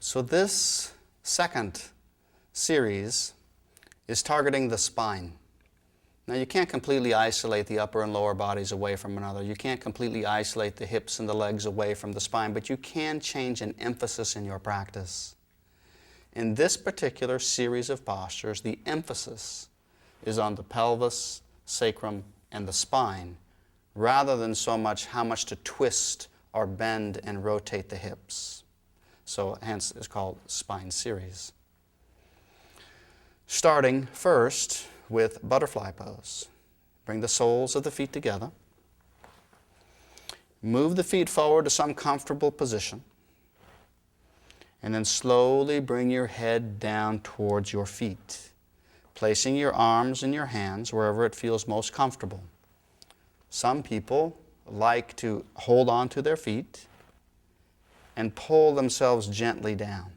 So this second series is targeting the spine. Now you can't completely isolate the upper and lower bodies away from another. You can't completely isolate the hips and the legs away from the spine, but you can change an emphasis in your practice. In this particular series of postures, the emphasis is on the pelvis, sacrum, and the spine, rather than so much how much to twist or bend and rotate the hips. So hence it's called spine series. Starting first with butterfly pose. Bring the soles of the feet together. Move the feet forward to some comfortable position. And then slowly bring your head down towards your feet, placing your arms and your hands wherever it feels most comfortable. Some people like to hold on to their feet and pull themselves gently down.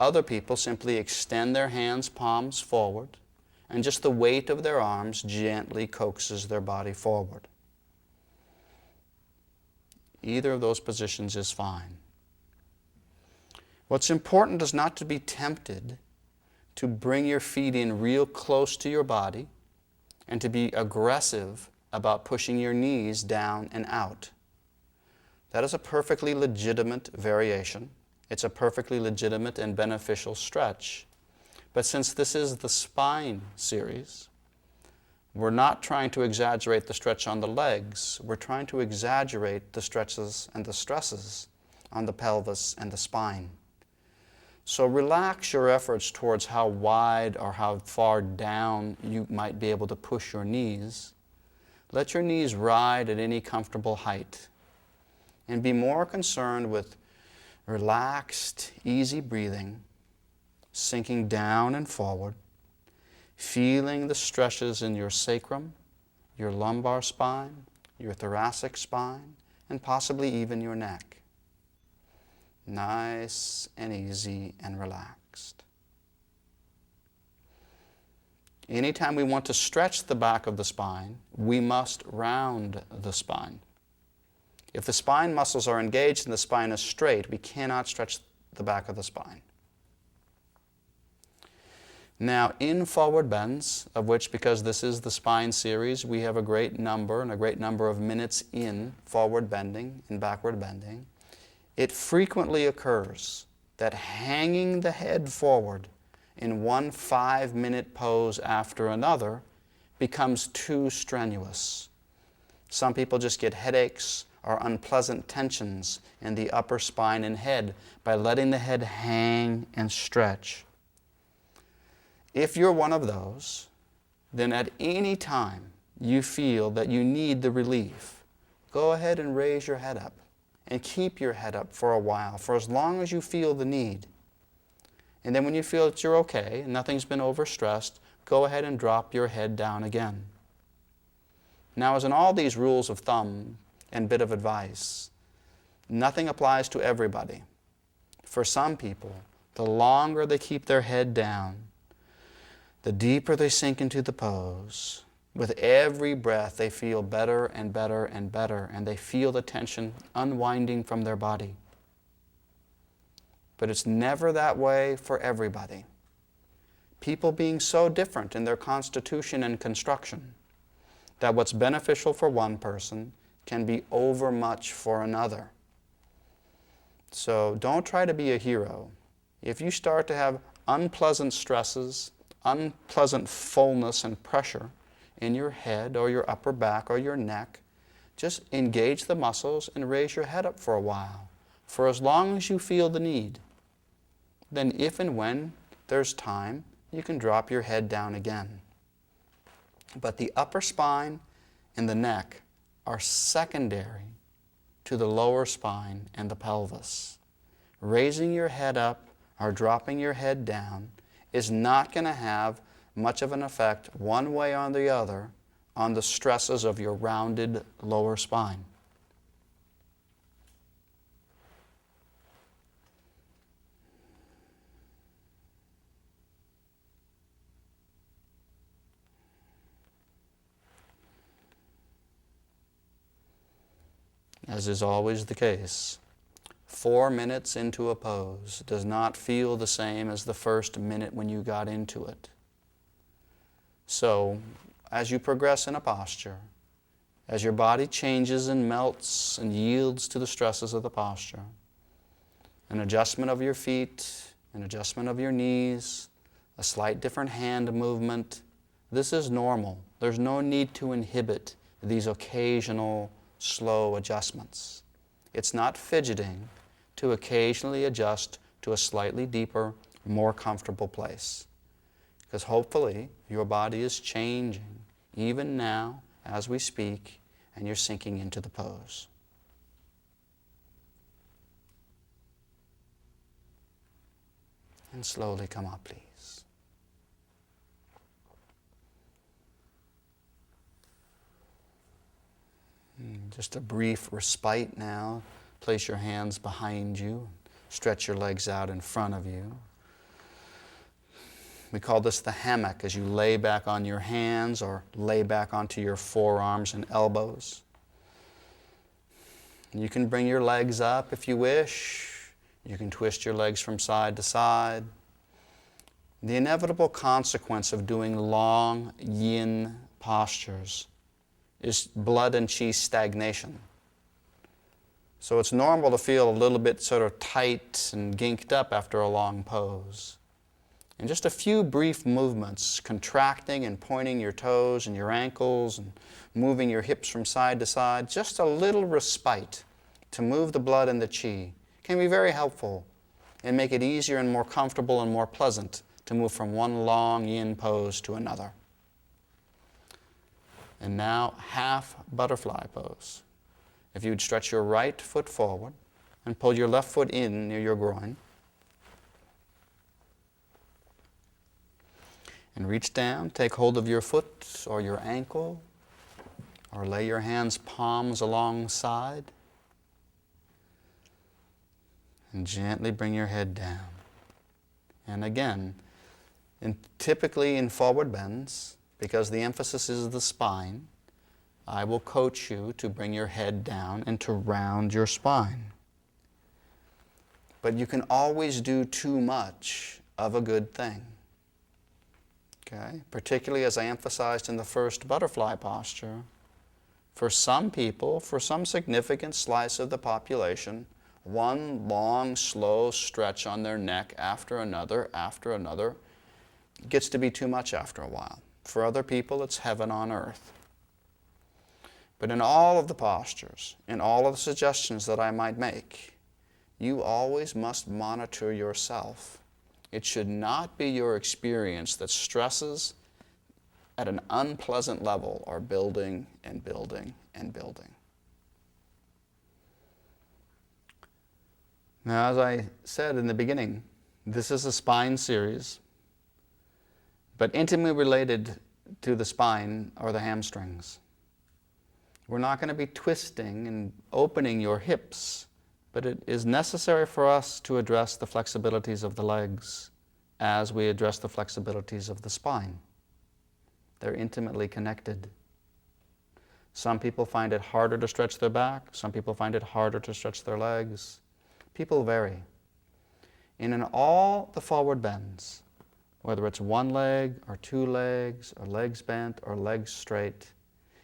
Other people simply extend their hands, palms forward, and just the weight of their arms gently coaxes their body forward. Either of those positions is fine. What's important is not to be tempted to bring your feet in real close to your body and to be aggressive about pushing your knees down and out. That is a perfectly legitimate variation. It's a perfectly legitimate and beneficial stretch. But since this is the spine series, we're not trying to exaggerate the stretch on the legs. We're trying to exaggerate the stretches and the stresses on the pelvis and the spine. So relax your efforts towards how wide or how far down you might be able to push your knees. Let your knees ride at any comfortable height. And be more concerned with relaxed, easy breathing, sinking down and forward, feeling the stretches in your sacrum, your lumbar spine, your thoracic spine, and possibly even your neck. Nice and easy and relaxed. Anytime we want to stretch the back of the spine, we must round the spine. If the spine muscles are engaged and the spine is straight, we cannot stretch the back of the spine. Now, in forward bends, of which, because this is the spine series, we have a great number of minutes in forward bending and backward bending, it frequently occurs that hanging the head forward in one 5-minute pose after another becomes too strenuous. Some people just get headaches or unpleasant tensions in the upper spine and head by letting the head hang and stretch. If you're one of those, then at any time you feel that you need the relief, go ahead and raise your head up and keep your head up for a while, for as long as you feel the need. And then when you feel that you're okay and nothing's been overstressed, go ahead and drop your head down again. Now, as in all these rules of thumb and bit of advice, nothing applies to everybody. For some people, the longer they keep their head down, the deeper they sink into the pose. With every breath, they feel better and better and better, and they feel the tension unwinding from their body. But it's never that way for everybody. People being so different in their constitution and construction that what's beneficial for one person can be overmuch for another. So don't try to be a hero. If you start to have unpleasant stresses, unpleasant fullness and pressure in your head or your upper back or your neck, just engage the muscles and raise your head up for a while, for as long as you feel the need. Then if and when there's time, you can drop your head down again. But the upper spine and the neck are secondary to the lower spine and the pelvis. Raising your head up or dropping your head down is not going to have much of an effect one way or the other on the stresses of your rounded lower spine. As is always the case, 4 minutes into a pose does not feel the same as the first minute when you got into it. So, as you progress in a posture, as your body changes and melts and yields to the stresses of the posture, an adjustment of your feet, an adjustment of your knees, a slight different hand movement, this is normal. There's no need to inhibit these occasional slow adjustments. It's not fidgeting to occasionally adjust to a slightly deeper, more comfortable place. Because hopefully your body is changing even now as we speak, and you're sinking into the pose. And slowly come up, please. Just a brief respite now. Place your hands behind you. Stretch your legs out in front of you. We call this the hammock as you lay back on your hands or lay back onto your forearms and elbows. You can bring your legs up if you wish. You can twist your legs from side to side. The inevitable consequence of doing long yin postures is blood and qi stagnation. So it's normal to feel a little bit sort of tight and ginked up after a long pose. And just a few brief movements, contracting and pointing your toes and your ankles and moving your hips from side to side, just a little respite to move the blood and the qi can be very helpful and make it easier and more comfortable and more pleasant to move from one long yin pose to another. And now, half butterfly pose. If you'd stretch your right foot forward and pull your left foot in near your groin, and reach down, take hold of your foot or your ankle, or lay your hands palms alongside, and gently bring your head down. And again, typically in forward bends, because the emphasis is the spine, I will coach you to bring your head down and to round your spine. But you can always do too much of a good thing. Okay? Particularly as I emphasized in the first butterfly posture, for some people, for some significant slice of the population, one long, slow stretch on their neck after another gets to be too much after a while. For other people, it's heaven on earth. But in all of the postures, in all of the suggestions that I might make, you always must monitor yourself. It should not be your experience that stresses at an unpleasant level are building and building and building. Now, as I said in the beginning, this is a spine series, but intimately related to the spine are the hamstrings. We're not going to be twisting and opening your hips, but it is necessary for us to address the flexibilities of the legs as we address the flexibilities of the spine. They're intimately connected. Some people find it harder to stretch their back. Some people find it harder to stretch their legs. People vary. And in all the forward bends, whether it's one leg or two legs or legs bent or legs straight,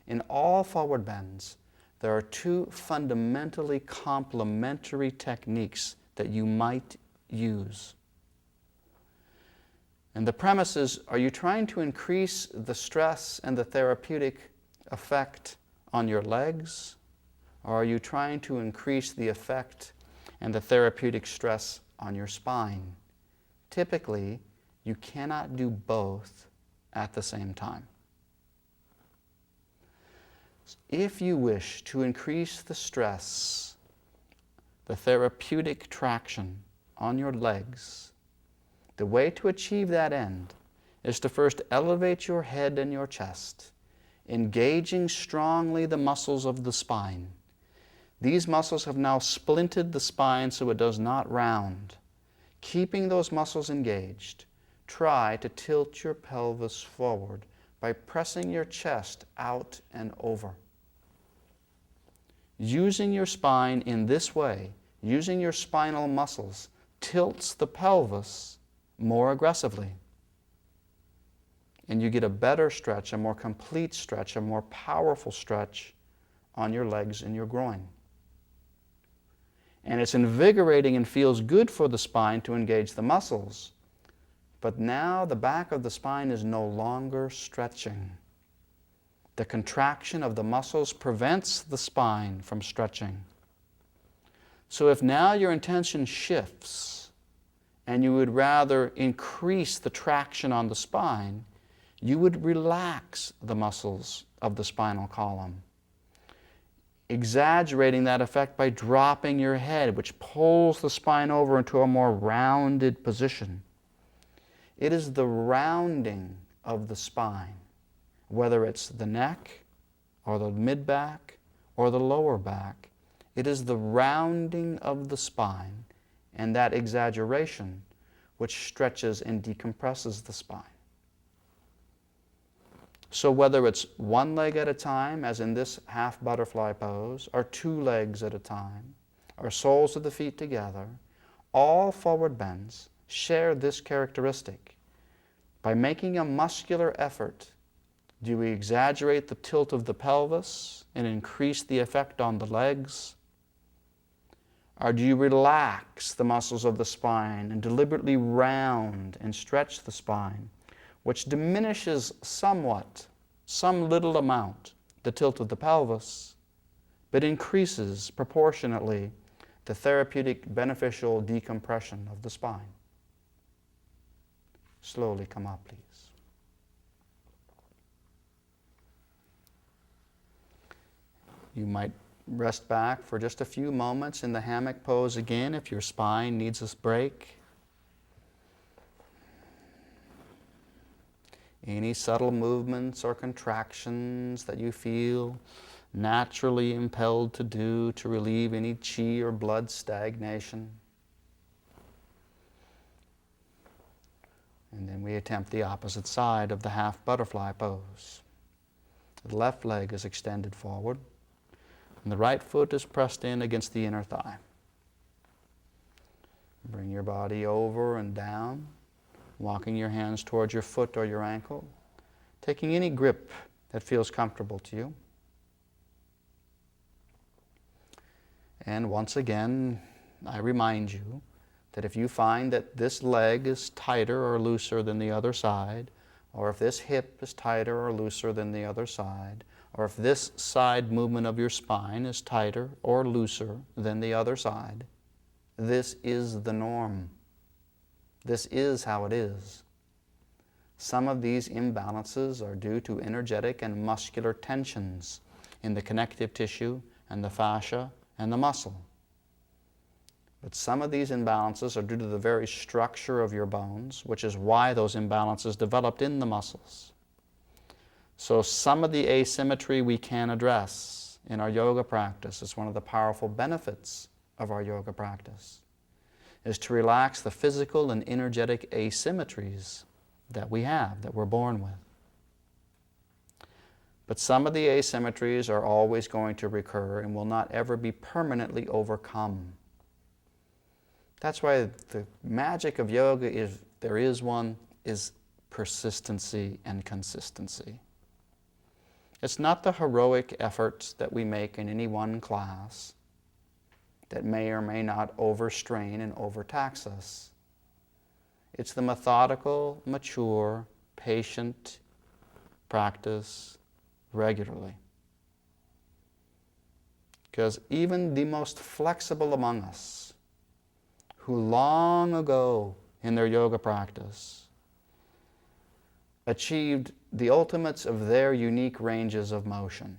in all forward bends, there are two fundamentally complementary techniques that you might use. And the premise is, are you trying to increase the stress and the therapeutic effect on your legs, or are you trying to increase the effect and the therapeutic stress on your spine? Typically, you cannot do both at the same time. If you wish to increase the stress, the therapeutic traction on your legs, the way to achieve that end is to first elevate your head and your chest, engaging strongly the muscles of the spine. These muscles have now splinted the spine so it does not round. Keeping those muscles engaged, try to tilt your pelvis forward by pressing your chest out and over. Using your spine in this way using your spinal muscles, tilts the pelvis more aggressively. And you get a better stretch, a more complete stretch, a more powerful stretch on your legs and your groin. And it's invigorating and feels good for the spine to engage the muscles. But now the back of the spine is no longer stretching. The contraction of the muscles prevents the spine from stretching. So if now your intention shifts and you would rather increase the traction on the spine, you would relax the muscles of the spinal column, exaggerating that effect by dropping your head, which pulls the spine over into a more rounded position. It is the rounding of the spine, whether it's the neck or the mid-back or the lower back. It is the rounding of the spine and that exaggeration which stretches and decompresses the spine. So whether it's one leg at a time, as in this half butterfly pose, or two legs at a time, or soles of the feet together, all forward bends share this characteristic. By making a muscular effort, do we exaggerate the tilt of the pelvis and increase the effect on the legs? Or do you relax the muscles of the spine and deliberately round and stretch the spine, which diminishes somewhat, some little amount, the tilt of the pelvis, but increases proportionately the therapeutic beneficial decompression of the spine? Slowly come up, please. You might rest back for just a few moments in the hammock pose again if your spine needs a break. Any subtle movements or contractions that you feel naturally impelled to do to relieve any chi or blood stagnation. And then we attempt the opposite side of the half butterfly pose. The left leg is extended forward, and the right foot is pressed in against the inner thigh. Bring your body over and down, walking your hands towards your foot or your ankle, taking any grip that feels comfortable to you. And once again, I remind you that if you find that this leg is tighter or looser than the other side, or if this hip is tighter or looser than the other side, or if this side movement of your spine is tighter or looser than the other side, this is the norm. This is how it is. Some of these imbalances are due to energetic and muscular tensions in the connective tissue and the fascia and the muscle. But some of these imbalances are due to the very structure of your bones, which is why those imbalances developed in the muscles. So some of the asymmetry we can address in our yoga practice. It's one of the powerful benefits of our yoga practice, is to relax the physical and energetic asymmetries that we have, that we're born with. But some of the asymmetries are always going to recur and will not ever be permanently overcome. That's why the magic of yoga, if there is one, is persistency and consistency. It's not the heroic efforts that we make in any one class that may or may not overstrain and overtax us. It's the methodical, mature, patient practice regularly. Because even the most flexible among us, who long ago in their yoga practice achieved the ultimates of their unique ranges of motion,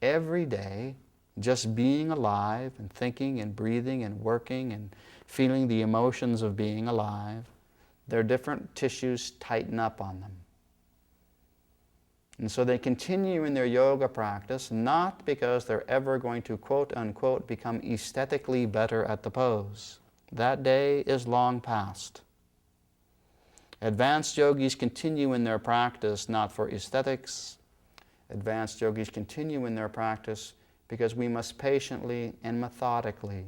every day, just being alive and thinking and breathing and working and feeling the emotions of being alive, their different tissues tighten up on them. And so they continue in their yoga practice, not because they're ever going to, quote unquote, become aesthetically better at the pose. That day is long past. Advanced yogis continue in their practice not for aesthetics. Advanced yogis continue in their practice because we must patiently and methodically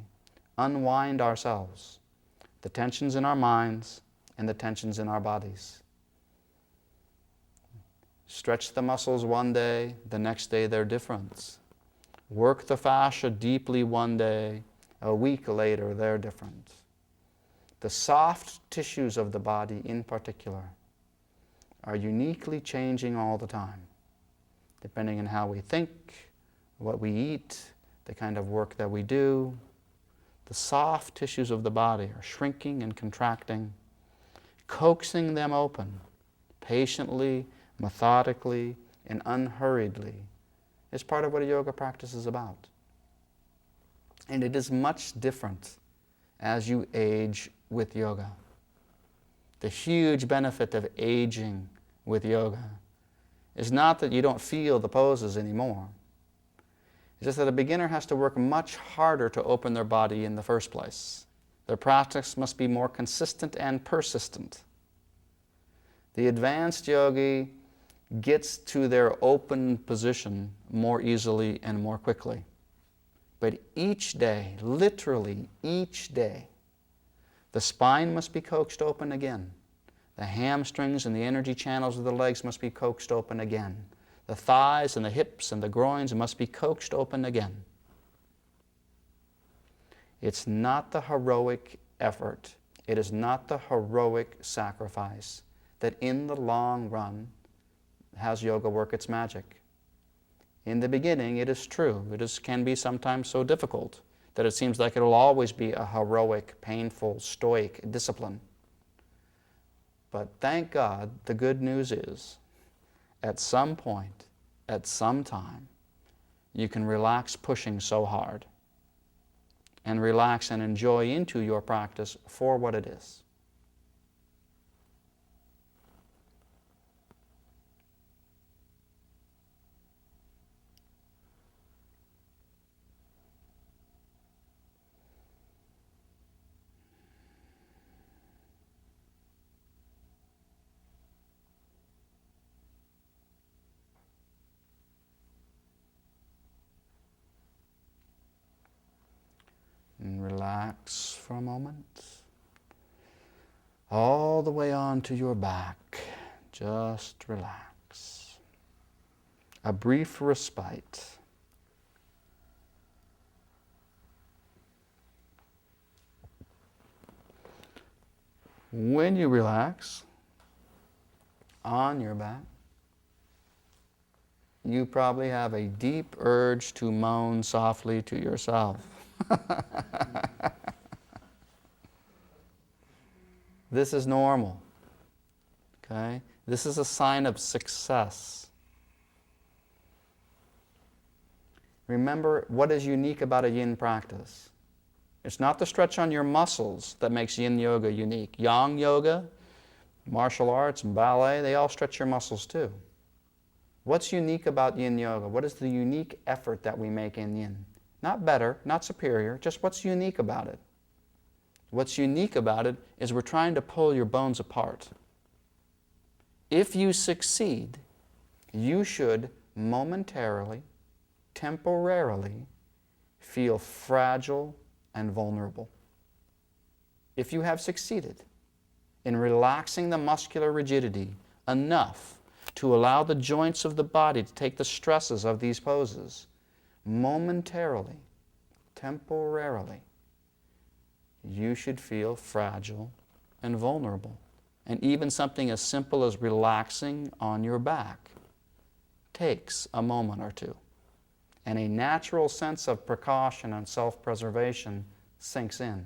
unwind ourselves, the tensions in our minds and the tensions in our bodies. Stretch the muscles one day, the next day they're different. Work the fascia deeply one day, a week later they're different. The soft tissues of the body in particular are uniquely changing all the time, depending on how we think, what we eat, the kind of work that we do. The soft tissues of the body are shrinking and contracting. Coaxing them open, patiently, methodically, and unhurriedly, is part of what a yoga practice is about. And it is much different as you age with yoga. The huge benefit of aging with yoga is not that you don't feel the poses anymore. It's just that a beginner has to work much harder to open their body in the first place. Their practice must be more consistent and persistent. The advanced yogi gets to their open position more easily and more quickly. But each day, literally each day, the spine must be coaxed open again. The hamstrings and the energy channels of the legs must be coaxed open again. The thighs and the hips and the groins must be coaxed open again. It's not the heroic effort, it is not the heroic sacrifice that in the long run has yoga work its magic. In the beginning, it is true, can be sometimes so difficult that it seems like it will always be a heroic, painful, stoic discipline. But thank God, the good news is, at some point, at some time, you can relax pushing so hard and relax and enjoy into your practice for what it is. And relax for a moment. All the way onto your back. Just relax. A brief respite. When you relax on your back, you probably have a deep urge to moan softly to yourself. This is normal, okay? This is a sign of success. Remember what is unique about a yin practice. It's not the stretch on your muscles that makes yin yoga unique. Yang yoga, martial arts, and ballet, they all stretch your muscles too. What's unique about yin yoga? What is the unique effort that we make in yin? Not better, not superior, just what's unique about it. What's unique about it is we're trying to pull your bones apart. If you succeed, you should momentarily, temporarily, feel fragile and vulnerable. If you have succeeded in relaxing the muscular rigidity enough to allow the joints of the body to take the stresses of these poses, momentarily, temporarily, you should feel fragile and vulnerable. And even something as simple as relaxing on your back takes a moment or two. And a natural sense of precaution and self-preservation sinks in.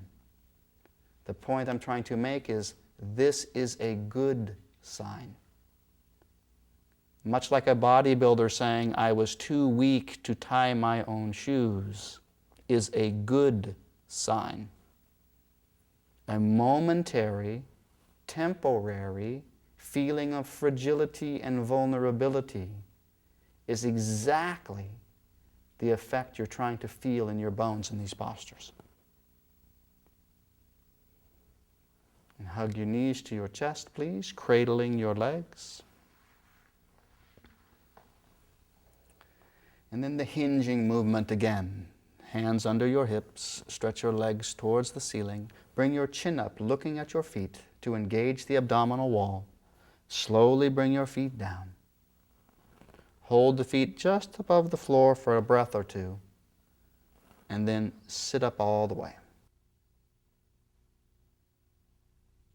The point I'm trying to make is this is a good sign. Much like a bodybuilder saying, I was too weak to tie my own shoes, is a good sign. A momentary, temporary feeling of fragility and vulnerability is exactly the effect you're trying to feel in your bones in these postures. And hug your knees to your chest, please, cradling your legs. And then the hinging movement again. Hands under your hips, stretch your legs towards the ceiling. Bring your chin up, looking at your feet to engage the abdominal wall. Slowly bring your feet down. Hold the feet just above the floor for a breath or two, and then sit up all the way.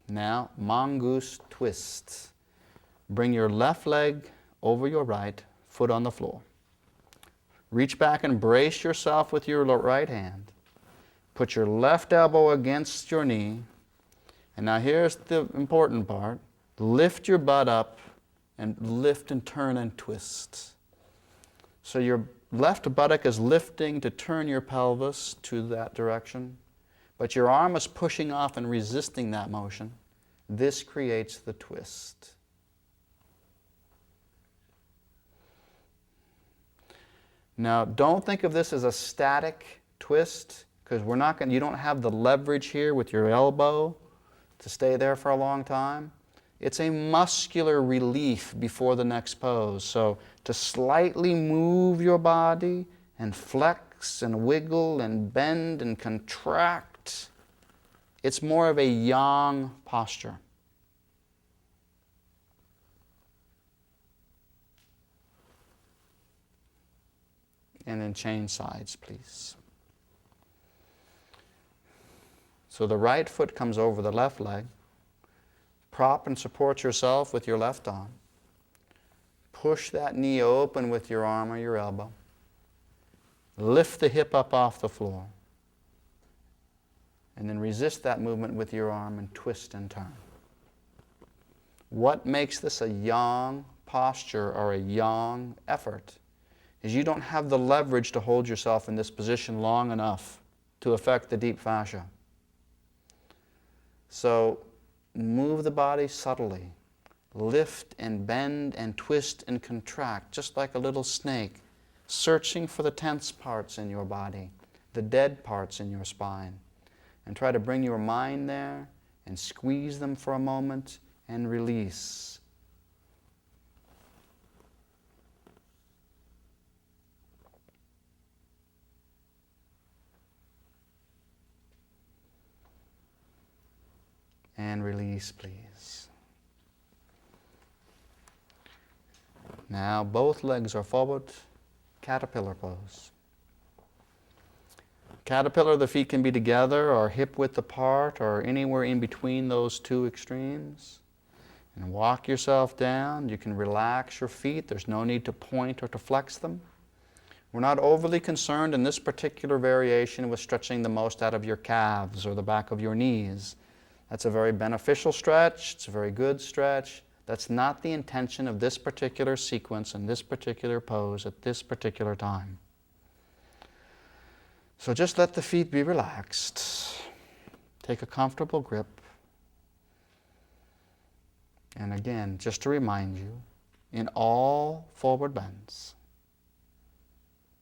Now, mongoose twist. Bring your left leg over your right, foot on the floor. Reach back and brace yourself with your right hand. Put your left elbow against your knee. And now here's the important part. Lift your butt up and lift and turn and twist. So your left buttock is lifting to turn your pelvis to that direction, but your arm is pushing off and resisting that motion. This creates the twist. Now, don't think of this as a static twist, because you don't have the leverage here with your elbow to stay there for a long time. It's a muscular relief before the next pose. So to slightly move your body and flex and wiggle and bend and contract, it's more of a yang posture. And then change sides, please. So the right foot comes over the left leg. Prop and support yourself with your left arm. Push that knee open with your arm or your elbow. Lift the hip up off the floor. And then resist that movement with your arm and twist and turn. What makes this a yang posture or a yang effort is you don't have the leverage to hold yourself in this position long enough to affect the deep fascia. So move the body subtly. Lift and bend and twist and contract, just like a little snake, searching for the tense parts in your body, the dead parts in your spine. And try to bring your mind there and squeeze them for a moment and release. And release, please. Now both legs are forward, caterpillar pose. Caterpillar, the feet can be together or hip width apart or anywhere in between those two extremes. And walk yourself down. You can relax your feet. There's no need to point or to flex them. We're not overly concerned in this particular variation with stretching the most out of your calves or the back of your knees. That's a very beneficial stretch. It's a very good stretch. That's not the intention of this particular sequence and this particular pose at this particular time. So just let the feet be relaxed. Take a comfortable grip. And again, just to remind you, in all forward bends,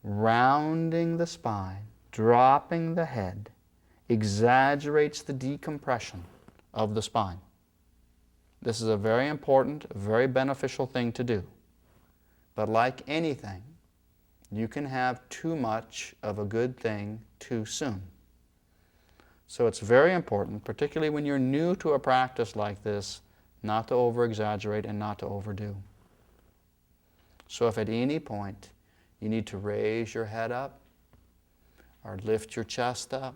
rounding the spine, dropping the head, exaggerates the decompression of the spine. This is a very important, very beneficial thing to do. But like anything, you can have too much of a good thing too soon. So it's very important, particularly when you're new to a practice like this, not to over-exaggerate and not to overdo. So if at any point you need to raise your head up or lift your chest up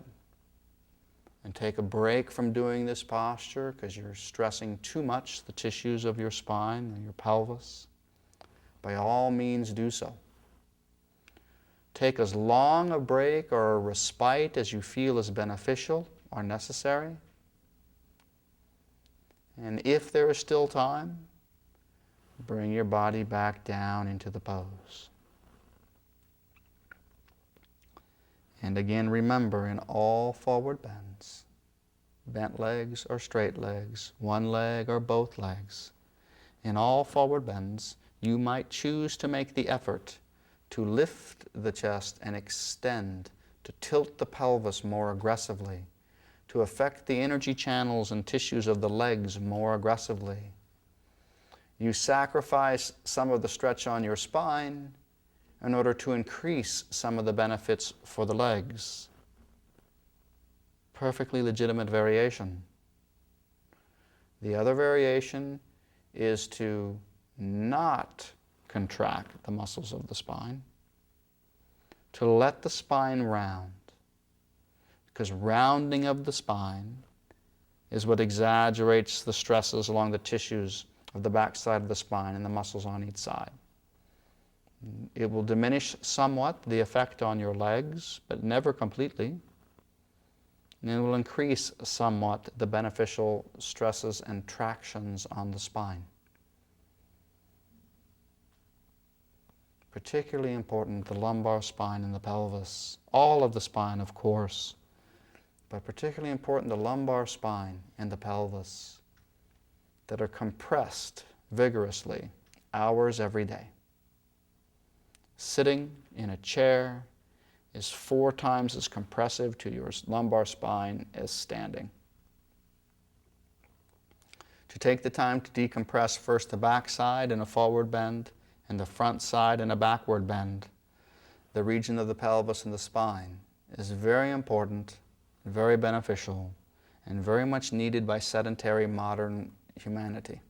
and take a break from doing this posture because you're stressing too much the tissues of your spine and your pelvis, by all means do so. Take as long a break or a respite as you feel is beneficial or necessary. And if there is still time, bring your body back down into the pose. And again, remember, in all forward bends, bent legs or straight legs, one leg or both legs, in all forward bends, you might choose to make the effort to lift the chest and extend, to tilt the pelvis more aggressively, to affect the energy channels and tissues of the legs more aggressively. You sacrifice some of the stretch on your spine in order to increase some of the benefits for the legs. Perfectly legitimate variation. The other variation is to not contract the muscles of the spine, to let the spine round, because rounding of the spine is what exaggerates the stresses along the tissues of the backside of the spine and the muscles on each side. It will diminish somewhat the effect on your legs, but never completely. And it will increase somewhat the beneficial stresses and tractions on the spine. Particularly important, the lumbar spine and the pelvis. All of the spine, of course, but particularly important, the lumbar spine and the pelvis that are compressed vigorously, hours every day. Sitting in a chair is 4 times as compressive to your lumbar spine as standing. To take the time to decompress first the back side in a forward bend and the front side in a backward bend, the region of the pelvis and the spine, is very important, very beneficial, and very much needed by sedentary modern humanity.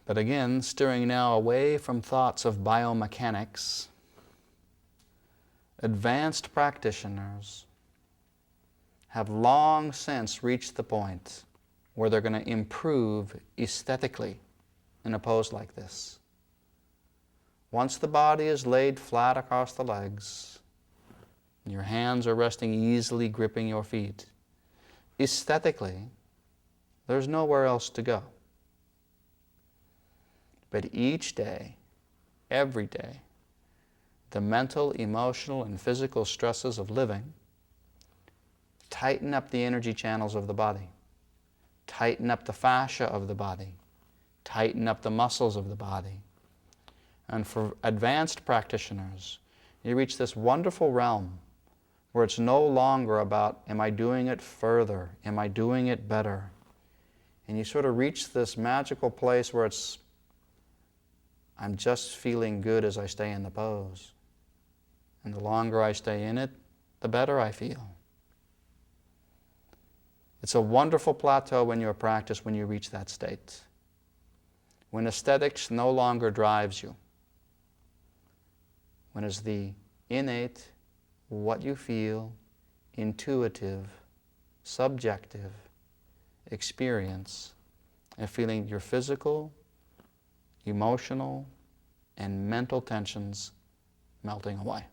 But again, steering now away from thoughts of biomechanics, advanced practitioners have long since reached the point where they're going to improve aesthetically in a pose like this. Once the body is laid flat across the legs, and your hands are resting easily gripping your feet, aesthetically, there's nowhere else to go. But each day, every day, the mental, emotional, and physical stresses of living tighten up the energy channels of the body, tighten up the fascia of the body, tighten up the muscles of the body. And for advanced practitioners, you reach this wonderful realm where it's no longer about, am I doing it further? Am I doing it better? And you sort of reach this magical place where it's, I'm just feeling good as I stay in the pose. And the longer I stay in it, the better I feel. It's a wonderful plateau in your practice when you reach that state. When aesthetics no longer drives you. When it's the innate, what you feel, intuitive, subjective experience of feeling your physical, emotional, and mental tensions melting away.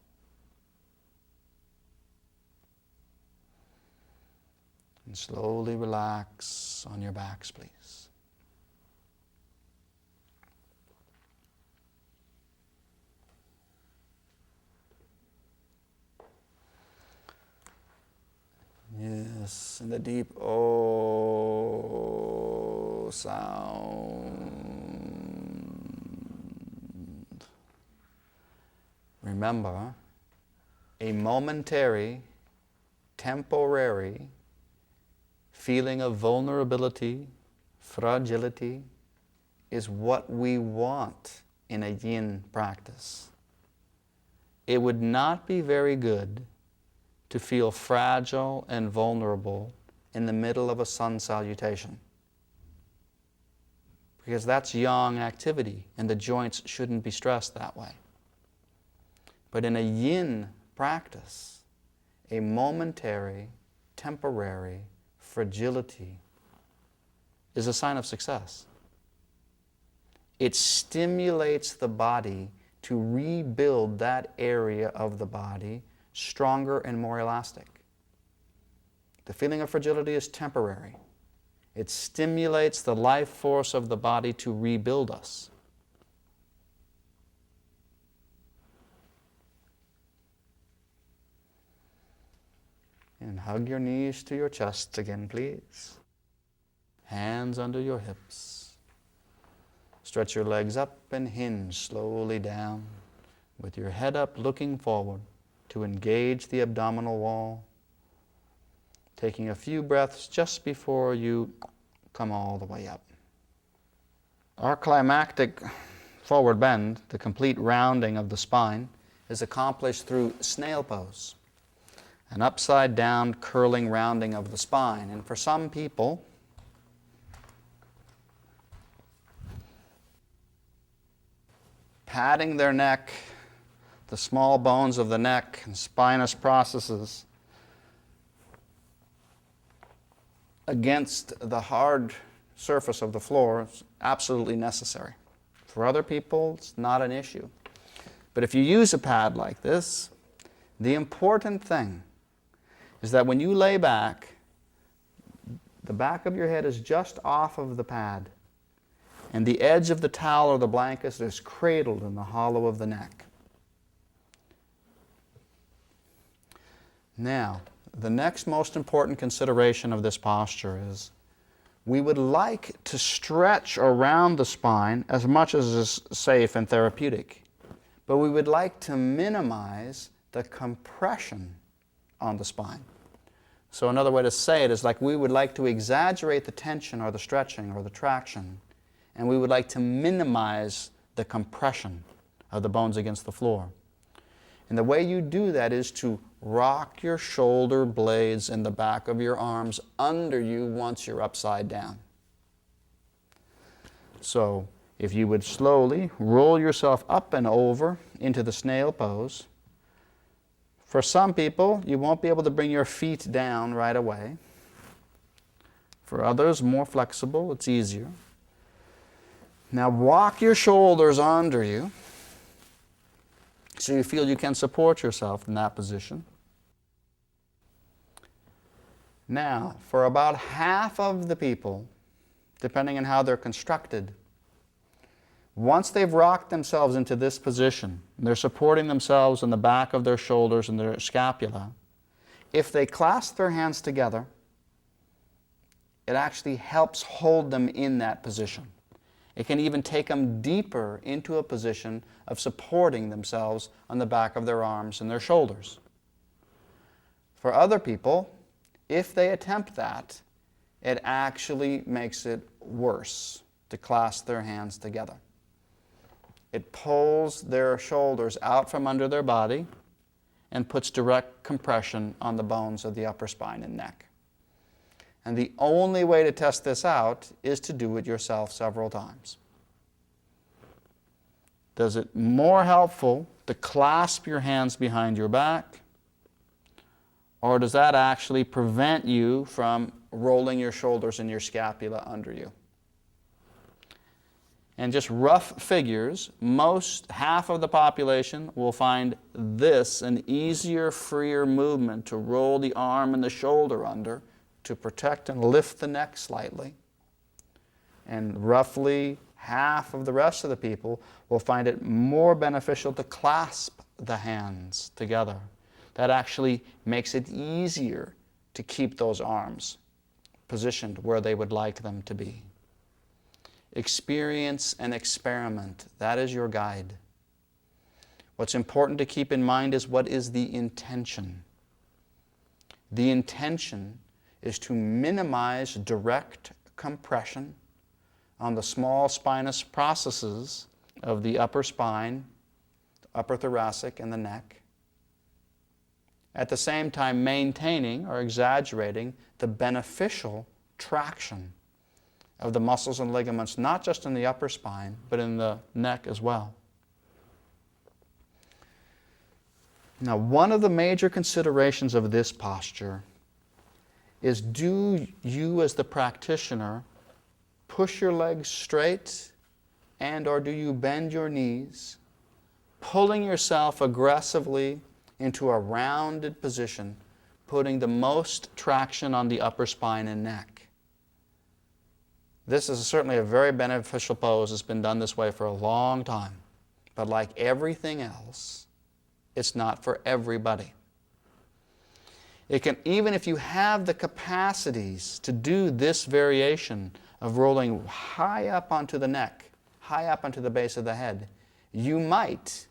And slowly relax on your backs, please. Yes, and the deep O sound. Remember, a momentary, temporary feeling of vulnerability, fragility, is what we want in a yin practice. It would not be very good to feel fragile and vulnerable in the middle of a sun salutation, because that's yang activity and the joints shouldn't be stressed that way. But in a yin practice, a momentary, temporary fragility is a sign of success. It stimulates the body to rebuild that area of the body stronger and more elastic. The feeling of fragility is temporary. It stimulates the life force of the body to rebuild us. And hug your knees to your chest again, please. Hands under your hips. Stretch your legs up and hinge slowly down with your head up looking forward to engage the abdominal wall. Taking a few breaths just before you come all the way up. Our climactic forward bend, the complete rounding of the spine, is accomplished through snail pose, an upside down curling rounding of the spine. And for some people, patting their neck, the small bones of the neck and spinous processes against the hard surface of the floor is absolutely necessary. For other people, it's not an issue. But if you use a pad like this, the important thing is that when you lay back, the back of your head is just off of the pad, and the edge of the towel or the blanket is cradled in the hollow of the neck. Now, the next most important consideration of this posture is we would like to stretch around the spine as much as is safe and therapeutic, but we would like to minimize the compression on the spine. So another way to say it is like we would like to exaggerate the tension or the stretching or the traction, and we would like to minimize the compression of the bones against the floor. And the way you do that is to rock your shoulder blades in the back of your arms under you once you're upside down. So if you would slowly roll yourself up and over into the snail pose. For some people, you won't be able to bring your feet down right away. For others, more flexible, it's easier. Now walk your shoulders under you so you feel you can support yourself in that position. Now, for about half of the people, depending on how they're constructed, once they've rocked themselves into this position, they're supporting themselves in the back of their shoulders and their scapula, if they clasp their hands together, it actually helps hold them in that position. It can even take them deeper into a position of supporting themselves on the back of their arms and their shoulders. For other people, if they attempt that, it actually makes it worse to clasp their hands together. It pulls their shoulders out from under their body and puts direct compression on the bones of the upper spine and neck. And the only way to test this out is to do it yourself several times. Does it more helpful to clasp your hands behind your back, or does that actually prevent you from rolling your shoulders and your scapula under you? And just rough figures, half of the population will find this an easier, freer movement to roll the arm and the shoulder under to protect and lift the neck slightly. And roughly half of the rest of the people will find it more beneficial to clasp the hands together. That actually makes it easier to keep those arms positioned where they would like them to be. Experience and experiment. That is your guide. What's important to keep in mind is what is the intention. The intention is to minimize direct compression on the small spinous processes of the upper spine, upper thoracic, and the neck. At the same time, maintaining or exaggerating the beneficial traction of the muscles and ligaments, not just in the upper spine, but in the neck as well. Now, one of the major considerations of this posture is, do you as the practitioner push your legs straight, and or do you bend your knees, pulling yourself aggressively into a rounded position, putting the most traction on the upper spine and neck? This is certainly a very beneficial pose. It's been done this way for a long time. But like everything else, it's not for everybody. It can, even if you have the capacities to do this variation of rolling high up onto the neck, high up onto the base of the head, you might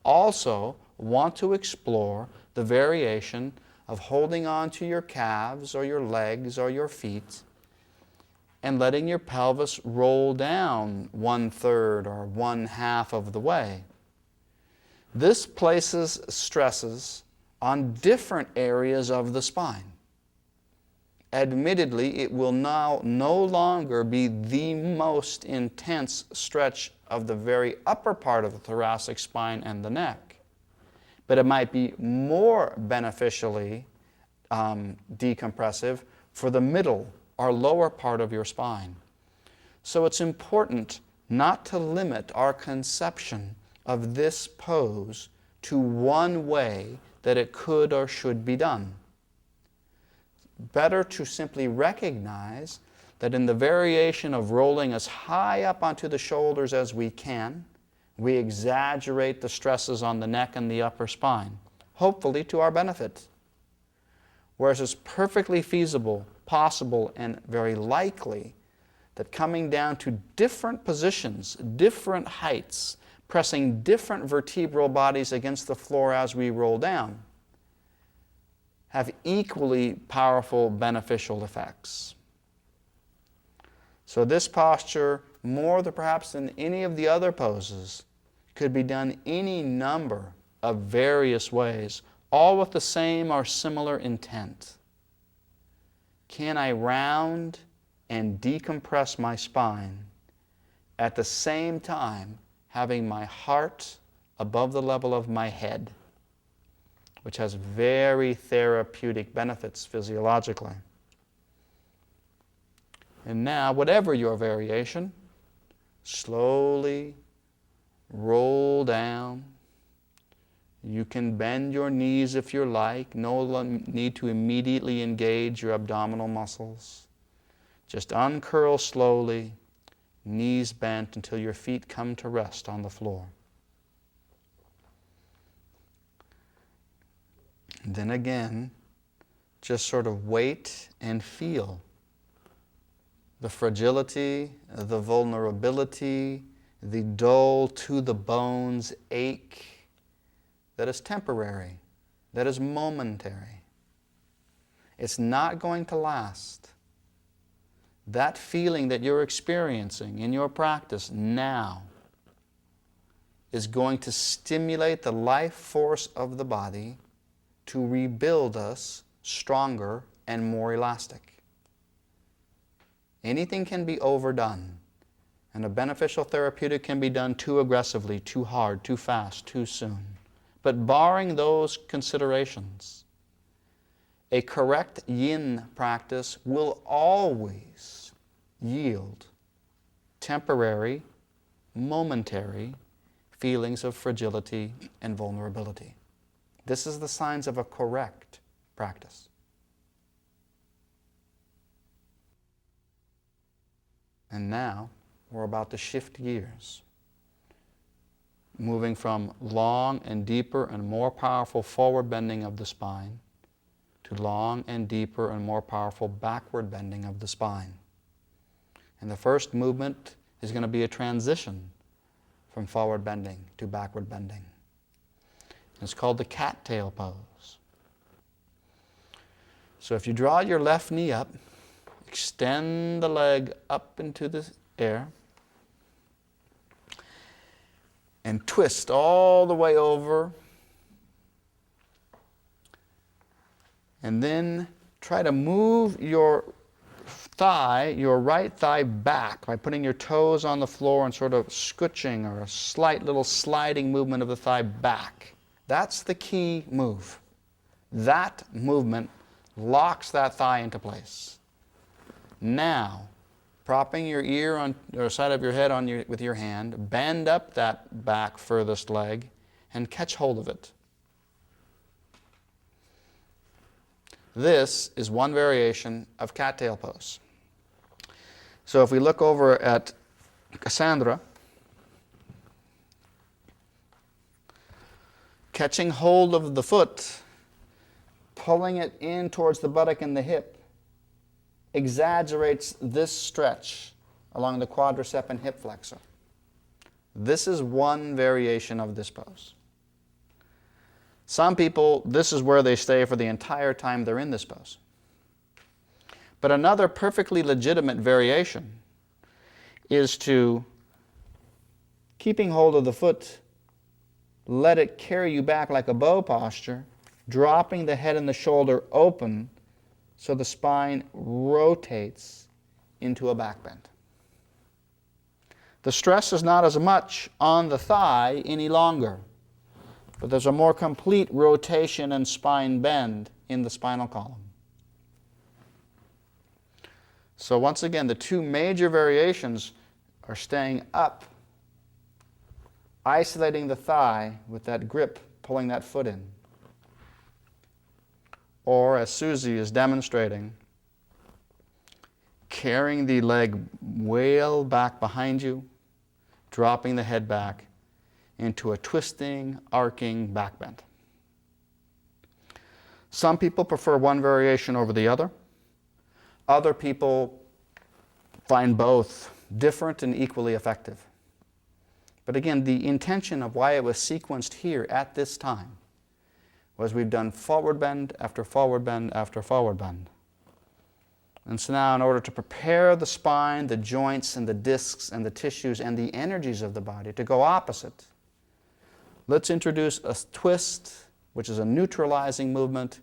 also want to explore the variation of holding on to your calves or your legs or your feet and letting your pelvis roll down 1/3 or 1/2 of the way. This places stresses on different areas of the spine. Admittedly, it will now no longer be the most intense stretch of the very upper part of the thoracic spine and the neck, but it might be more beneficially decompressive for the middle or lower part of your spine. So it's important not to limit our conception of this pose to one way that it could or should be done. Better to simply recognize that in the variation of rolling as high up onto the shoulders as we can, we exaggerate the stresses on the neck and the upper spine, hopefully to our benefit. Whereas it's perfectly feasible, possible, and very likely that coming down to different positions, different heights, pressing different vertebral bodies against the floor as we roll down, have equally powerful beneficial effects. So this posture, more than perhaps than any of the other poses, could be done any number of various ways, all with the same or similar intent. Can I round and decompress my spine at the same time having my heart above the level of my head, which has very therapeutic benefits physiologically. And now, whatever your variation, slowly roll down. You can bend your knees if you like. No need to immediately engage your abdominal muscles. Just uncurl slowly, knees bent until your feet come to rest on the floor. And then again, just sort of wait and feel the fragility, the vulnerability, the dull to the bones ache that is temporary, that is momentary. It's not going to last. That feeling that you're experiencing in your practice now is going to stimulate the life force of the body to rebuild us stronger and more elastic. Anything can be overdone, and a beneficial therapeutic can be done too aggressively, too hard, too fast, too soon. But barring those considerations, a correct yin practice will always yield temporary, momentary feelings of fragility and vulnerability. This is the signs of a correct practice. And now we're about to shift gears, moving from long and deeper and more powerful forward bending of the spine to long and deeper and more powerful backward bending of the spine. And the first movement is going to be a transition from forward bending to backward bending. It's called the cattail pose. So if you draw your left knee up, extend the leg up into the air, and twist all the way over, and then try to move your thigh, your right thigh back by putting your toes on the floor and sort of scooching or a slight little sliding movement of the thigh back. That's the key move. That movement locks that thigh into place. Now, propping your ear on or side of your head with your hand, bend up that back furthest leg and catch hold of it. This is one variation of cattail pose. So if we look over at Cassandra, catching hold of the foot, pulling it in towards the buttock and the hip, exaggerates this stretch along the quadricep and hip flexor. This is one variation of this pose. Some people, this is where they stay for the entire time they're in this pose. But another perfectly legitimate variation is to, keeping hold of the foot, let it carry you back like a bow posture, dropping the head and the shoulder open so the spine rotates into a back bend. The stress is not as much on the thigh any longer, but there's a more complete rotation and spine bend in the spinal column. So once again, the two major variations are staying up, isolating the thigh with that grip, pulling that foot in. Or, as Susie is demonstrating, carrying the leg well back behind you, dropping the head back into a twisting, arcing back bend. Some people prefer one variation over the other. Other people find both different and equally effective. But again, the intention of why it was sequenced here at this time was we've done forward bend after forward bend after forward bend. And so now, in order to prepare the spine, the joints, and the discs, and the tissues, and the energies of the body to go opposite, let's introduce a twist, which is a neutralizing movement,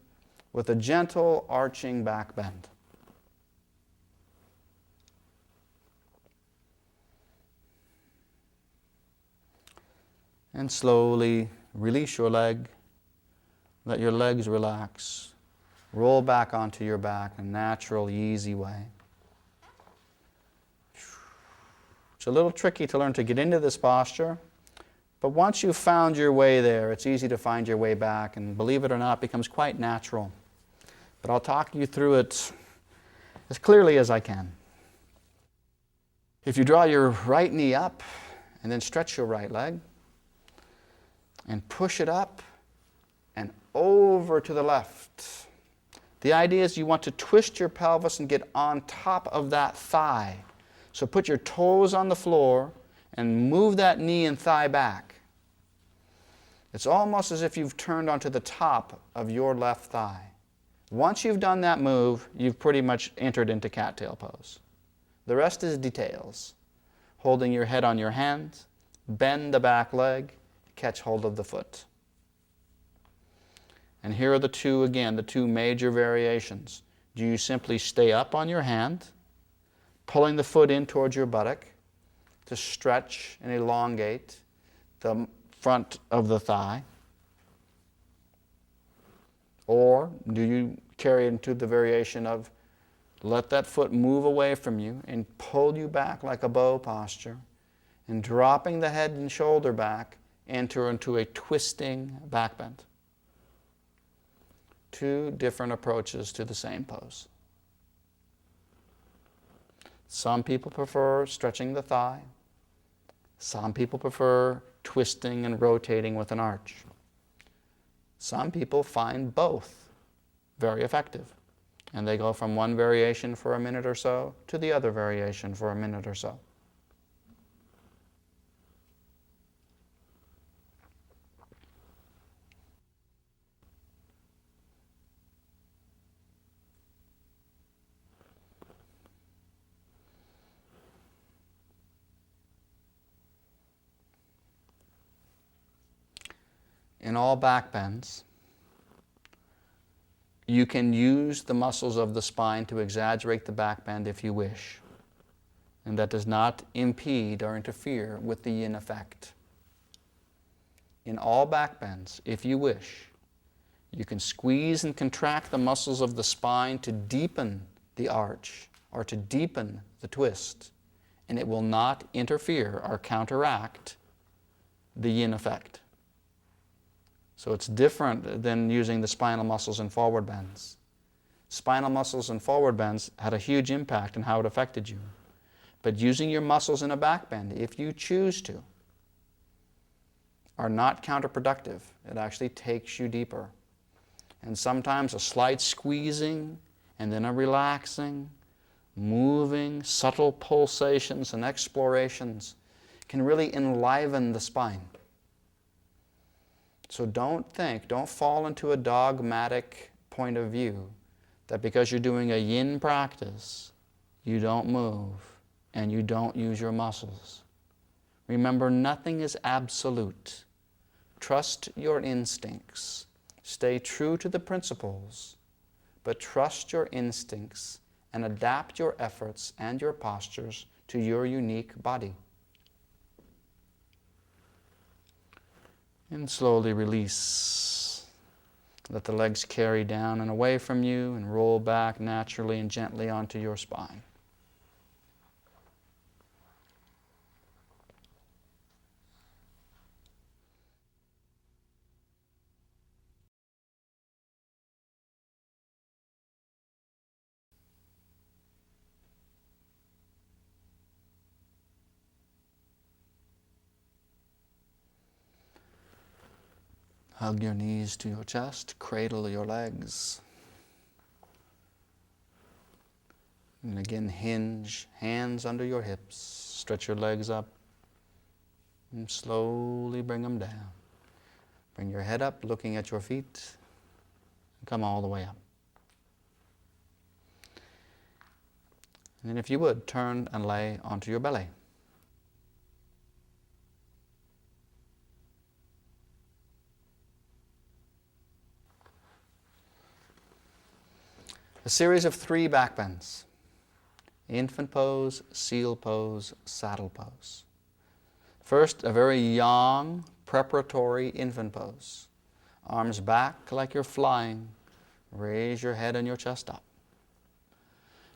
with a gentle arching back bend. And slowly release your leg. Let your legs relax. Roll back onto your back in a natural, easy way. It's a little tricky to learn to get into this posture, but once you've found your way there, it's easy to find your way back, and believe it or not, it becomes quite natural. But I'll talk you through it as clearly as I can. If you draw your right knee up and then stretch your right leg and push it up and over to the left. The idea is you want to twist your pelvis and get on top of that thigh. So put your toes on the floor and move that knee and thigh back. It's almost as if you've turned onto the top of your left thigh. Once you've done that move, you've pretty much entered into cattail pose. The rest is details. Holding your head on your hands, bend the back leg, catch hold of the foot. And here are the two major variations. Do you simply stay up on your hand, pulling the foot in towards your buttock to stretch and elongate the front of the thigh? Or do you carry it into the variation of let that foot move away from you and pull you back like a bow posture, and dropping the head and shoulder back, enter into a twisting back bend? Two different approaches to the same pose. Some people prefer stretching the thigh. Some people prefer twisting and rotating with an arch. Some people find both very effective, and they go from one variation for a minute or so to the other variation for a minute or so. In all back bends, you can use the muscles of the spine to exaggerate the back bend if you wish. And that does not impede or interfere with the yin effect. In all back bends, if you wish, you can squeeze and contract the muscles of the spine to deepen the arch or to deepen the twist, and it will not interfere or counteract the yin effect. So it's different than using the spinal muscles in forward bends. Spinal muscles in forward bends had a huge impact on how it affected you. But using your muscles in a back bend, if you choose to, are not counterproductive. It actually takes you deeper. And sometimes a slight squeezing and then a relaxing, moving, subtle pulsations and explorations can really enliven the spine. So don't fall into a dogmatic point of view that because you're doing a yin practice, you don't move and you don't use your muscles. Remember, nothing is absolute. Trust your instincts. Stay true to the principles, but trust your instincts and adapt your efforts and your postures to your unique body. And slowly release. Let the legs carry down and away from you and roll back naturally and gently onto your spine. Hug your knees to your chest, cradle your legs. And again, hinge, hands under your hips, stretch your legs up, and slowly bring them down. Bring your head up, looking at your feet, and come all the way up. And then if you would, turn and lay onto your belly. A series of 3 back bends. Infant pose, seal pose, saddle pose. First, a very young, preparatory infant pose. Arms back like you're flying. Raise your head and your chest up.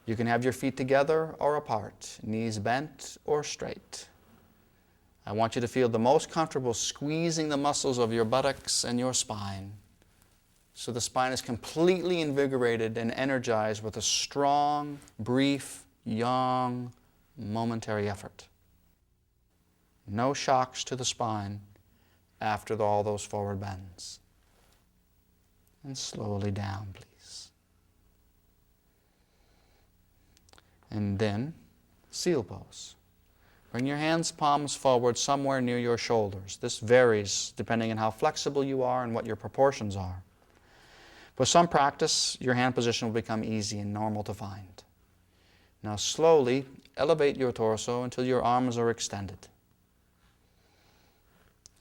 You can have your feet together or apart, knees bent or straight. I want you to feel the most comfortable squeezing the muscles of your buttocks and your spine, so the spine is completely invigorated and energized with a strong, brief, young, momentary effort. No shocks to the spine after all those forward bends. And slowly down, please. And then, seal pose. Bring your hands, palms forward somewhere near your shoulders. This varies depending on how flexible you are and what your proportions are. With some practice, your hand position will become easy and normal to find. Now slowly elevate your torso until your arms are extended.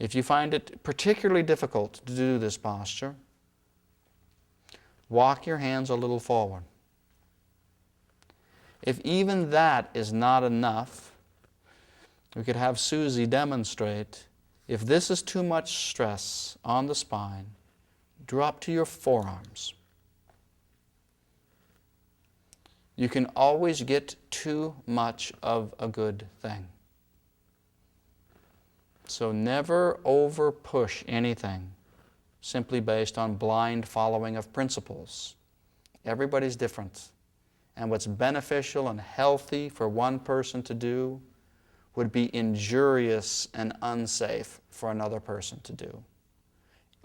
If you find it particularly difficult to do this posture, walk your hands a little forward. If even that is not enough, we could have Susie demonstrate. If this is too much stress on the spine, drop to your forearms. You can always get too much of a good thing. So never over push anything simply based on blind following of principles. Everybody's different. And what's beneficial and healthy for one person to do would be injurious and unsafe for another person to do.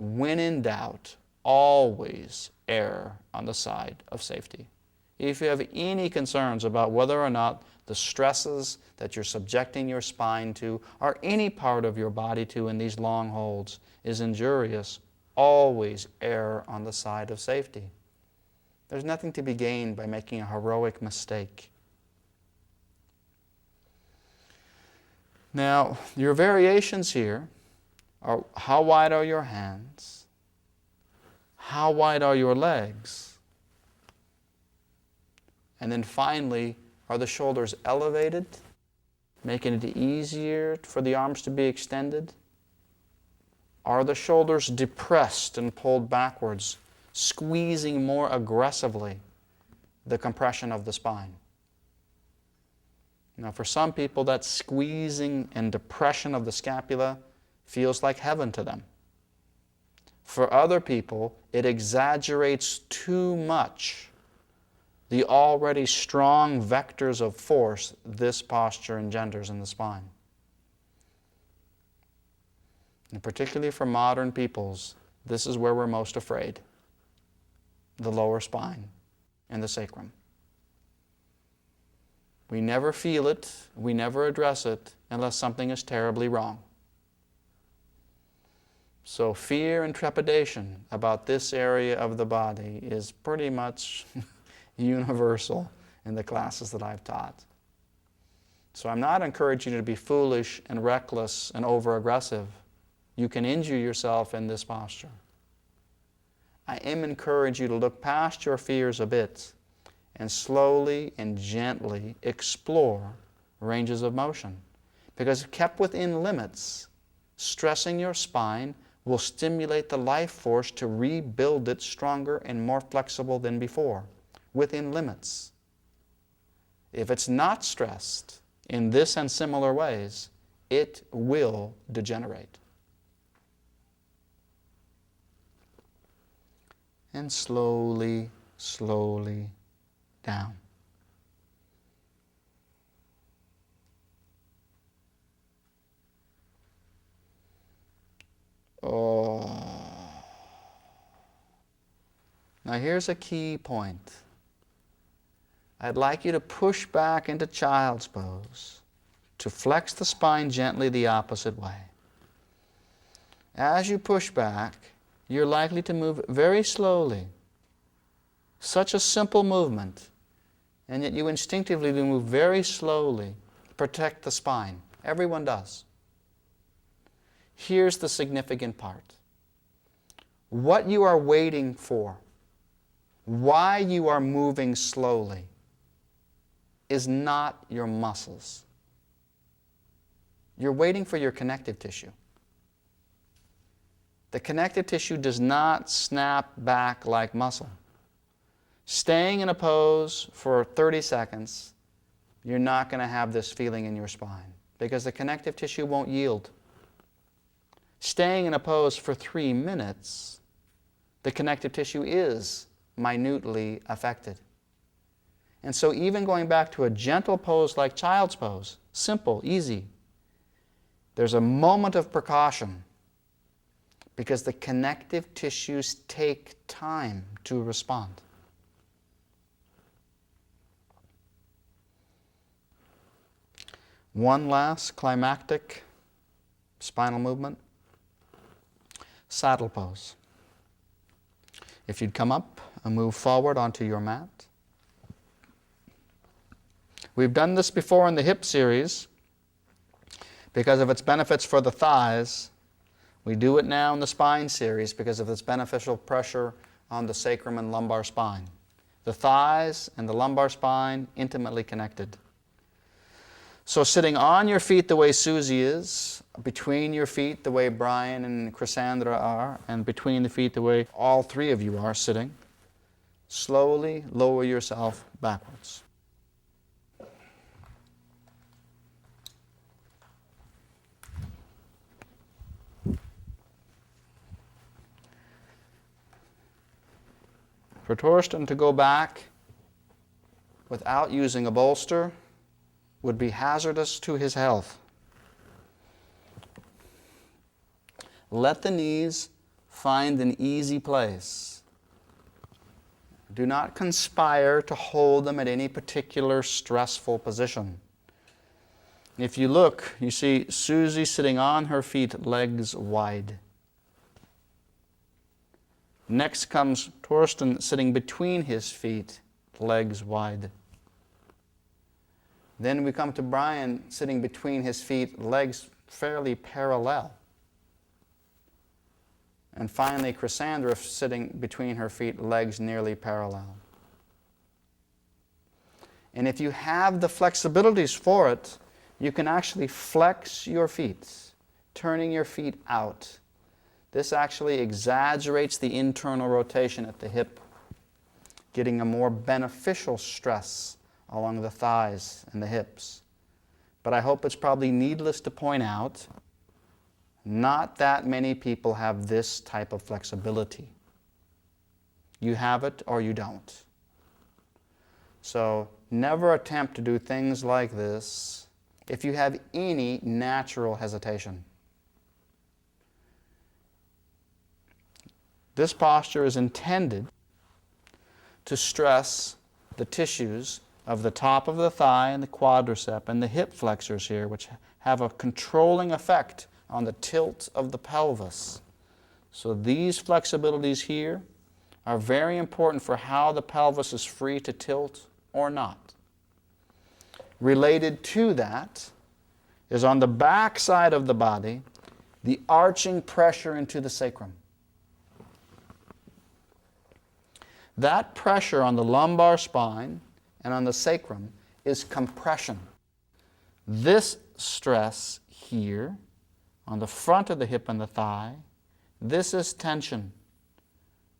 When in doubt, always err on the side of safety. If you have any concerns about whether or not the stresses that you're subjecting your spine to or any part of your body to in these long holds is injurious, always err on the side of safety. There's nothing to be gained by making a heroic mistake. Now, your variations here are: how wide are your hands? How wide are your legs? And then finally, are the shoulders elevated, making it easier for the arms to be extended? Are the shoulders depressed and pulled backwards, squeezing more aggressively the compression of the spine? Now, for some people, that squeezing and depression of the scapula feels like heaven to them. For other people, it exaggerates too much the already strong vectors of force this posture engenders in the spine. And particularly for modern peoples, this is where we're most afraid: the lower spine and the sacrum. We never feel it, we never address it, unless something is terribly wrong. So fear and trepidation about this area of the body is pretty much universal in the classes that I've taught. So I'm not encouraging you to be foolish and reckless and over-aggressive. You can injure yourself in this posture. I am encouraging you to look past your fears a bit and slowly and gently explore ranges of motion. Because kept within limits, stressing your spine will stimulate the life force to rebuild it stronger and more flexible than before, within limits. If it's not stressed in this and similar ways, it will degenerate. And slowly, slowly down. Oh. Now here's a key point. I'd like you to push back into child's pose, to flex the spine gently the opposite way. As you push back, you're likely to move very slowly. Such a simple movement, and yet you instinctively move very slowly to protect the spine. Everyone does. Here's the significant part. What you are waiting for, why you are moving slowly, is not your muscles. You're waiting for your connective tissue. The connective tissue does not snap back like muscle. Staying in a pose for 30 seconds, you're not going to have this feeling in your spine because the connective tissue won't yield. Staying in a pose for 3 minutes, the connective tissue is minutely affected. And so even going back to a gentle pose like child's pose, simple, easy, there's a moment of precaution because the connective tissues take time to respond. One last climactic spinal movement. Saddle pose. If you'd come up and move forward onto your mat. We've done this before in the hip series because of its benefits for the thighs. We do it now in the spine series because of its beneficial pressure on the sacrum and lumbar spine. The thighs and the lumbar spine intimately connected. So sitting on your feet the way Susie is, between your feet the way Brian and Cassandra are, and between the feet the way all three of you are sitting, slowly lower yourself backwards. For Torsten to go back without using a bolster would be hazardous to his health. Let the knees find an easy place. Do not conspire to hold them at any particular stressful position. If you look, you see Susie sitting on her feet, legs wide. Next comes Torsten sitting between his feet, legs wide. Then we come to Brian sitting between his feet, legs fairly parallel. And finally, Cassandra sitting between her feet, legs nearly parallel. And if you have the flexibilities for it, you can actually flex your feet, turning your feet out. This actually exaggerates the internal rotation at the hip, getting a more beneficial stress along the thighs and the hips. But I hope it's probably needless to point out, not that many people have this type of flexibility. You have it or you don't. So never attempt to do things like this if you have any natural hesitation. This posture is intended to stress the tissues of the top of the thigh and the quadricep and the hip flexors here, which have a controlling effect on the tilt of the pelvis. So these flexibilities here are very important for how the pelvis is free to tilt or not. Related to that is on the back side of the body, the arching pressure into the sacrum. That pressure on the lumbar spine and on the sacrum is compression. This stress here on the front of the hip and the thigh, this is tension.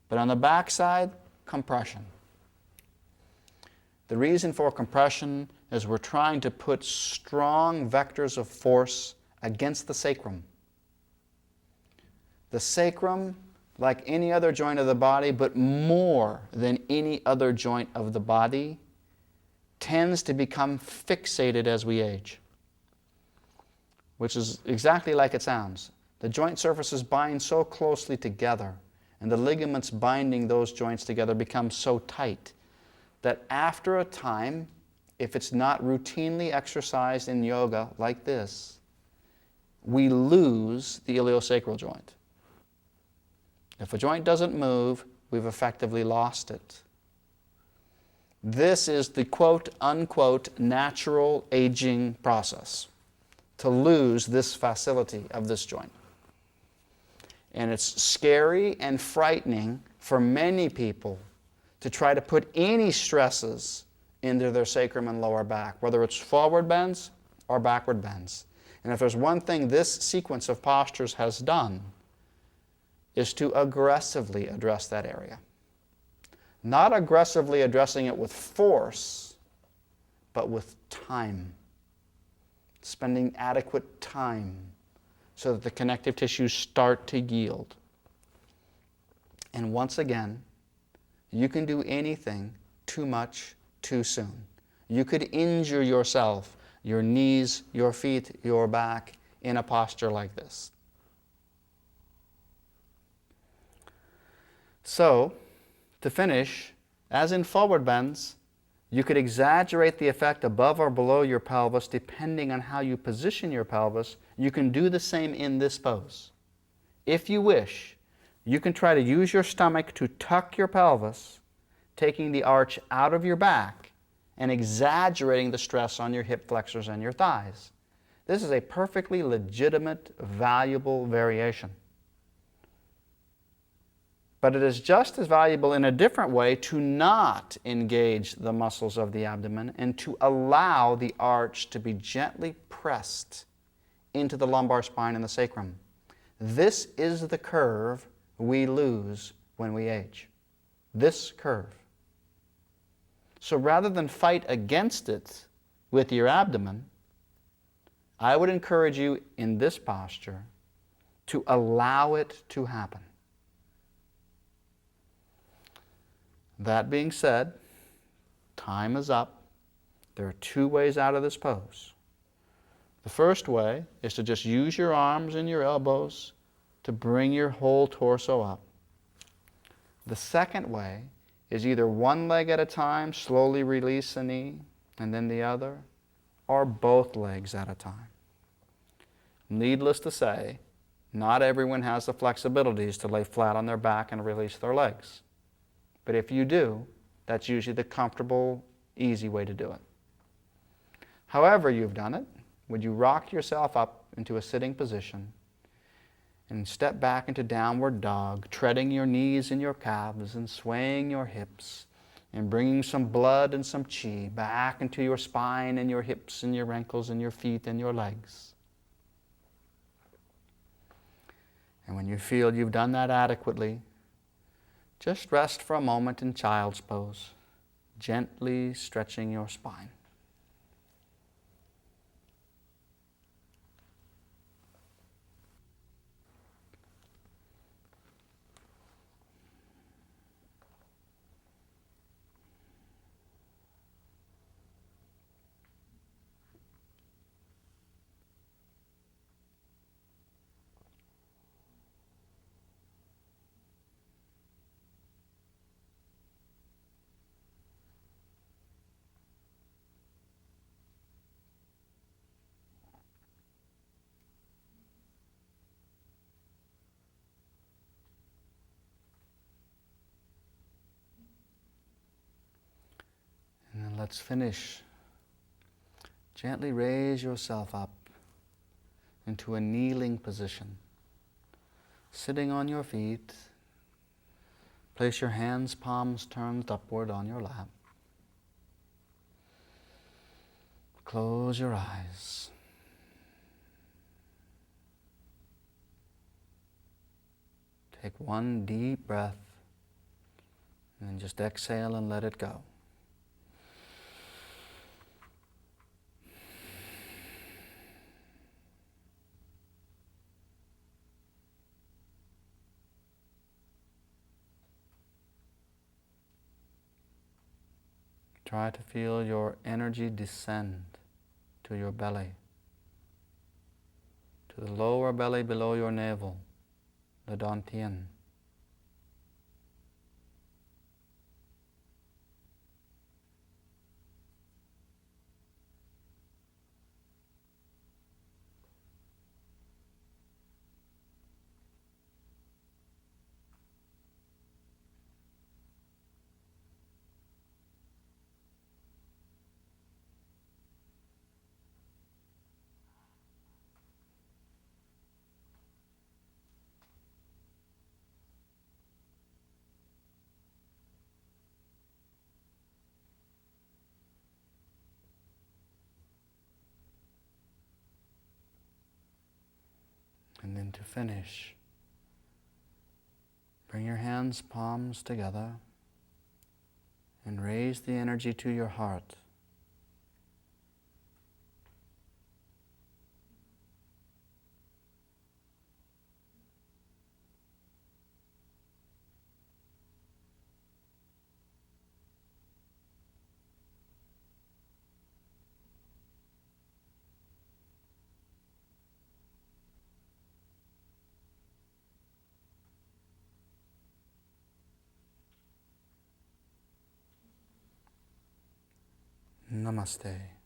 But on the back side, compression. The reason for compression is we're trying to put strong vectors of force against the sacrum. The sacrum, like any other joint of the body, but more than any other joint of the body, tends to become fixated as we age, which is exactly like it sounds. The joint surfaces bind so closely together, and the ligaments binding those joints together become so tight that after a time, if it's not routinely exercised in yoga like this, we lose the iliosacral joint. If a joint doesn't move, we've effectively lost it. This is the quote-unquote natural aging process, to lose this facility of this joint. And it's scary and frightening for many people to try to put any stresses into their sacrum and lower back, whether it's forward bends or backward bends. And if there's one thing this sequence of postures has done, is to aggressively address that area. Not aggressively addressing it with force, but with time. Spending adequate time so that the connective tissues start to yield. And once again, you can do anything too much, too soon. You could injure yourself, your knees, your feet, your back, in a posture like this. So, to finish, as in forward bends, you could exaggerate the effect above or below your pelvis depending on how you position your pelvis. You can do the same in this pose. If you wish, you can try to use your stomach to tuck your pelvis, taking the arch out of your back and exaggerating the stress on your hip flexors and your thighs. This is a perfectly legitimate, valuable variation. But it is just as valuable in a different way to not engage the muscles of the abdomen and to allow the arch to be gently pressed into the lumbar spine and the sacrum. This is the curve we lose when we age. This curve. So rather than fight against it with your abdomen, I would encourage you in this posture to allow it to happen. That being said, time is up. There are two ways out of this pose. The first way is to just use your arms and your elbows to bring your whole torso up. The second way is either one leg at a time, slowly release the knee, and then the other, or both legs at a time. Needless to say, not everyone has the flexibilities to lay flat on their back and release their legs. But if you do, that's usually the comfortable, easy way to do it. However you've done it, would you rock yourself up into a sitting position and step back into downward dog, treading your knees and your calves and swaying your hips and bringing some blood and some chi back into your spine and your hips and your ankles and your feet and your legs. And when you feel you've done that adequately, just rest for a moment in child's pose, gently stretching your spine. let's finish. Gently raise yourself up into a kneeling position. Sitting on your feet, place your hands, palms turned upward on your lap. Close your eyes. Take one deep breath and then just exhale and let it go. Try to feel your energy descend to your belly, to the lower belly below your navel, the dantian. And then to finish, bring your hands, palms together, and raise the energy to your heart. Namaste.